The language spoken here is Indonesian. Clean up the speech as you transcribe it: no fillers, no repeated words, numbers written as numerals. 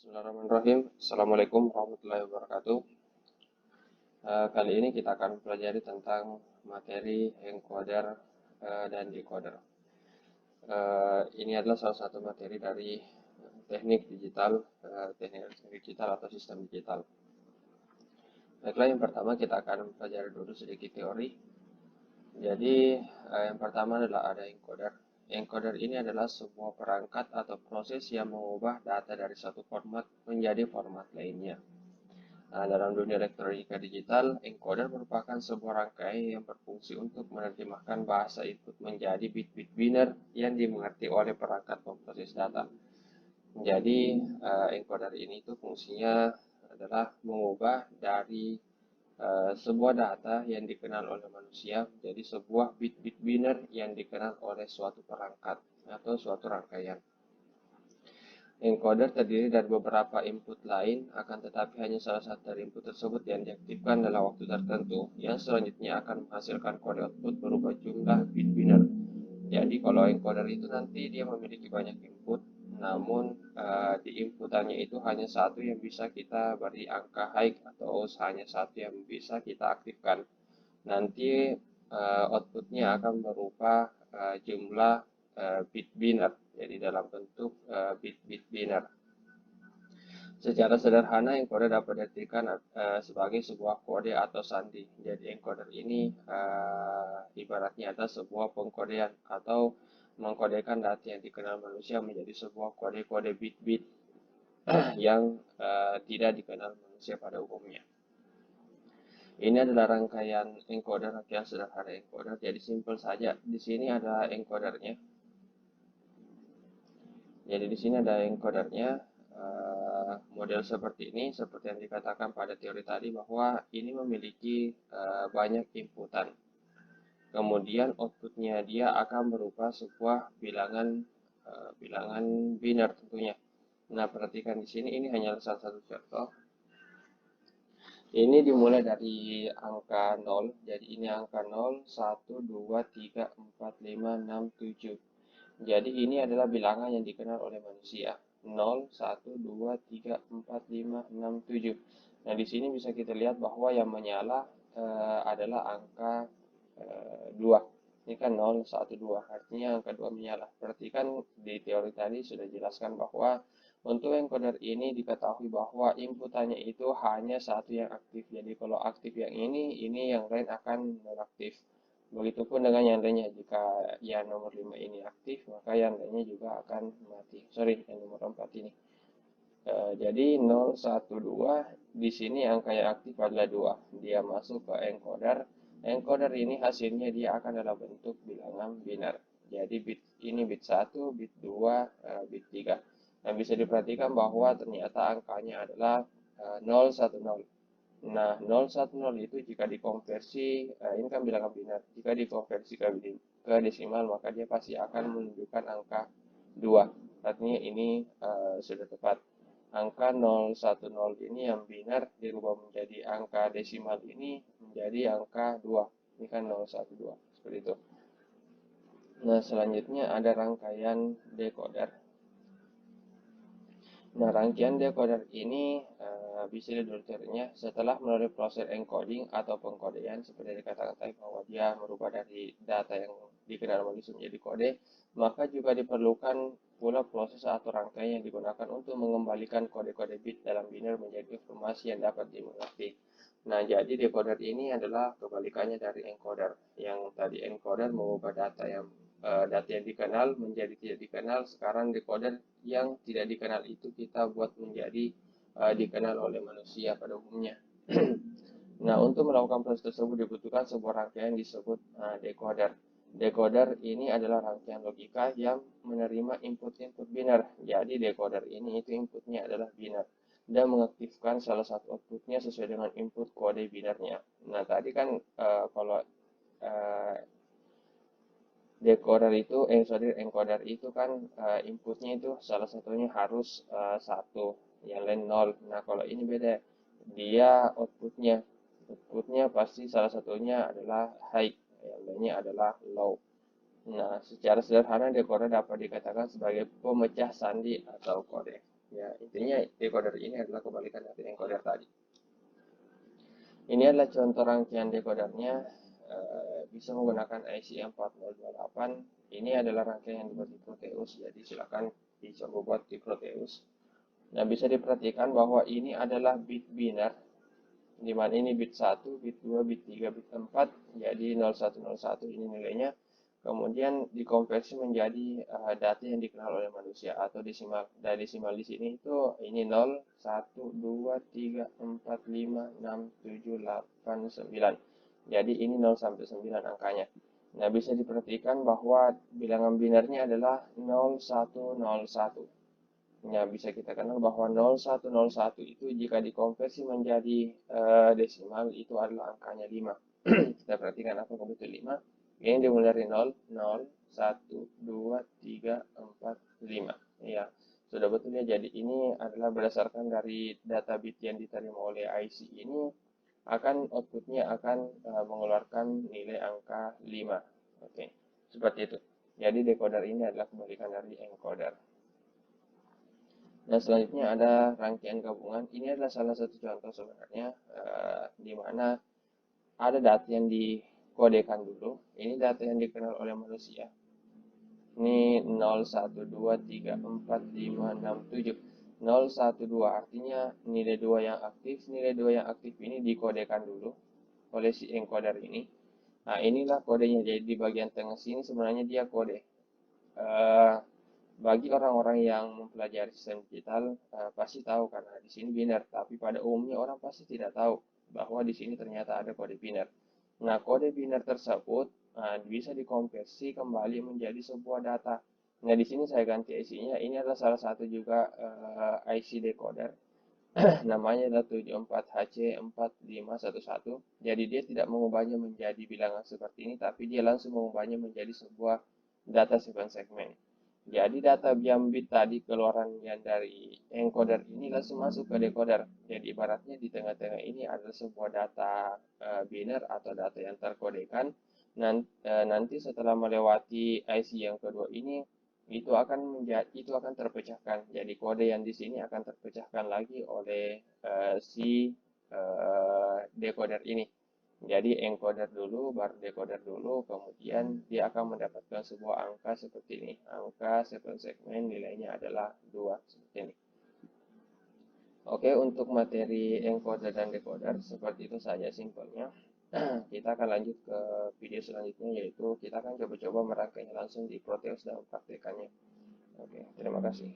Bismillahirrahmanirrahim. Assalamualaikum warahmatullahi wabarakatuh. Kali ini kita akan pelajari tentang materi encoder dan decoder. Ini adalah salah satu materi dari teknik digital atau sistem digital. Baiklah, yang pertama kita akan pelajari dulu sedikit teori. Jadi, yang pertama adalah ada encoder. Encoder ini adalah sebuah perangkat atau proses yang mengubah data dari satu format menjadi format lainnya. Nah, dalam dunia elektronika digital, encoder merupakan sebuah rangkaian yang berfungsi untuk menerjemahkan bahasa input menjadi bit-bit biner yang dimengerti oleh perangkat pemproses data. Jadi, encoder ini itu fungsinya adalah mengubah dari sebuah data yang dikenal oleh manusia menjadi sebuah bit-bit biner yang dikenal oleh suatu perangkat atau suatu rangkaian. Encoder terdiri dari beberapa input lain, akan tetapi hanya salah satu dari input tersebut yang diaktifkan dalam waktu tertentu, yang selanjutnya akan menghasilkan kode output berupa jumlah bit biner. Jadi kalau encoder itu nanti dia memiliki banyak input, namun di inputannya itu hanya satu yang bisa kita beri angka high atau hanya satu yang bisa kita aktifkan. Nanti outputnya akan berupa jumlah bit biner, jadi dalam bentuk bit-bit biner. Secara sederhana, encoder dapat diartikan sebagai sebuah kode atau sandi. Jadi encoder ini ibaratnya adalah sebuah pengkodean atau mengkodekan data yang dikenal manusia menjadi sebuah kode-kode bit-bit yang tidak dikenal manusia pada umumnya. Ini adalah rangkaian encoder, rangkaian sederhana encoder. Jadi simpel saja. Di sini ada encodernya. Jadi di sini ada encodernya. Model seperti ini, seperti yang dikatakan pada teori tadi, bahwa ini memiliki banyak inputan. Kemudian outputnya dia akan berupa sebuah bilangan biner tentunya. Nah, perhatikan di sini, ini hanya salah satu contoh. Ini dimulai dari angka 0, jadi ini angka 0, 1, 2, 3, 4, 5, 6, 7. Jadi ini adalah bilangan yang dikenal oleh manusia. 0, 1, 2, 3, 4, 5, 6, 7. Nah, di sini bisa kita lihat bahwa yang menyala adalah angka 2. Ini kan 0, 1, 2. Artinya angka 2 menyala. Perhatikan di teori tadi sudah jelaskan bahwa untuk encoder ini diketahui bahwa inputannya itu hanya satu yang aktif. Jadi kalau aktif yang ini yang lain akan nonaktif. Begitupun dengan yang lainnya, jika yang nomor 5 ini aktif, maka yang lainnya juga akan mati. Sorry, yang nomor 4 ini. Jadi 0, 1, 2, di sini angka yang aktif adalah 2. Dia masuk ke encoder. Encoder ini hasilnya dia akan dalam bentuk bilangan biner. Jadi bit ini bit 1, bit 2, bit 3. Nah, bisa diperhatikan bahwa ternyata angkanya adalah 0, 1, 0. Nah, 010 itu jika dikonversi, ini kan bilangan biner, jika dikonversi ke desimal, maka dia pasti akan menunjukkan angka 2. Artinya ini sudah tepat. Angka 010 ini yang biner dirubah menjadi angka desimal ini menjadi angka 2. Ini kan 012, seperti itu. Nah, selanjutnya ada rangkaian decoder. Nah, rangkaian decoder ini bisa didulurnya setelah melalui proses encoding atau pengkodean, seperti dikatakan tadi bahwa dia merubah dari data yang dikenal manusia menjadi kode, maka juga diperlukan pula proses atau rangkaian yang digunakan untuk mengembalikan kode-kode bit dalam biner menjadi informasi yang dapat dimengerti. Nah, jadi decoder ini adalah kebalikannya dari encoder. Yang tadi encoder mengubah data yang dikenal menjadi tidak dikenal. Sekarang decoder yang tidak dikenal itu kita buat menjadi dikenal oleh manusia pada umumnya. Nah, untuk melakukan proses tersebut dibutuhkan sebuah rangkaian disebut decoder. Decoder ini adalah rangkaian logika yang menerima input-input biner. Jadi decoder ini itu inputnya adalah biner dan mengaktifkan salah satu outputnya sesuai dengan input kode binernya. Nah, tadi kan kalau encoder itu kan inputnya itu salah satunya harus 1, yang lain 0. Nah, kalau ini beda, dia outputnya pasti salah satunya adalah high, yang lainnya adalah low. Nah, secara sederhana decoder dapat dikatakan sebagai pemecah sandi atau kode. Ya, intinya decoder ini adalah kebalikan dari encoder tadi. Ini adalah contoh rangkaian decodernya, bisa menggunakan IC 4028. Ini adalah rangkaian yang dibuat di Proteus, jadi silakan dicoba buat di Proteus. Nah, bisa diperhatikan bahwa ini adalah bit binary, di mana ini bit 1, bit 2, bit 3, bit 4, jadi 0101 ini nilainya. Kemudian dikonversi menjadi data yang dikenal oleh manusia atau desimal. Dan desimal di sini itu ini 0, 1, 2, 3, 4, 5, 6, 7, 8, 9. Jadi ini 0 sampai 9 angkanya. Nah, bisa diperhatikan bahwa bilangan binarnya adalah 0101. Ya, bisa kita kenal bahwa 0101 itu jika dikonversi menjadi desimal itu adalah angkanya 5. Kita perhatikan apakah betul 5. Ini dimulai dari 0, 0, 1, 2, 3, 4, 5. Ya, sudah betul ya. Jadi ini adalah berdasarkan dari data bit yang diterima oleh IC ini, akan outputnya akan mengeluarkan nilai angka 5. Oke, seperti itu. Jadi decoder ini adalah kebalikan dari encoder. Nah, selanjutnya ada rangkaian gabungan. Ini adalah salah satu contoh sebenarnya, di mana ada data yang dikodekan dulu. Ini data yang dikenal oleh manusia. Ini 0, 1, 2, 3, 4, 5, 6, 7. 0, 1, 2 artinya nilai 2 yang aktif. Nilai 2 yang aktif ini dikodekan dulu oleh si encoder ini. Nah, inilah kodenya. Jadi di bagian tengah sini sebenarnya dia kode. Bagi orang-orang yang mempelajari sistem digital, pasti tahu karena di sini binary, tapi pada umumnya orang pasti tidak tahu bahwa di sini ternyata ada kode binary. Nah, kode binary tersebut bisa dikonversi kembali menjadi sebuah data. Nah, di sini saya ganti IC-nya. Ini adalah salah satu juga IC decoder. Namanya adalah 74HC4511. Jadi dia tidak mengubahnya menjadi bilangan seperti ini, tapi dia langsung mengubahnya menjadi sebuah data segmen. Jadi data yang bit tadi keluaran yang dari encoder ini langsung masuk ke decoder. Jadi ibaratnya di tengah-tengah ini adalah sebuah data binary atau data yang terkodekan. Nanti setelah melewati IC yang kedua ini, itu akan terpecahkan. Jadi kode yang di sini akan terpecahkan lagi oleh si decoder ini. Jadi encoder dulu, baru decoder dulu, kemudian dia akan mendapatkan sebuah angka seperti ini. Angka segmen nilainya adalah 2, seperti ini. Oke, untuk materi encoder dan decoder, seperti itu saja simpelnya. Kita akan lanjut ke video selanjutnya, yaitu kita akan coba-coba merangkainya langsung di Proteus dan mempraktekannya. Oke, terima kasih.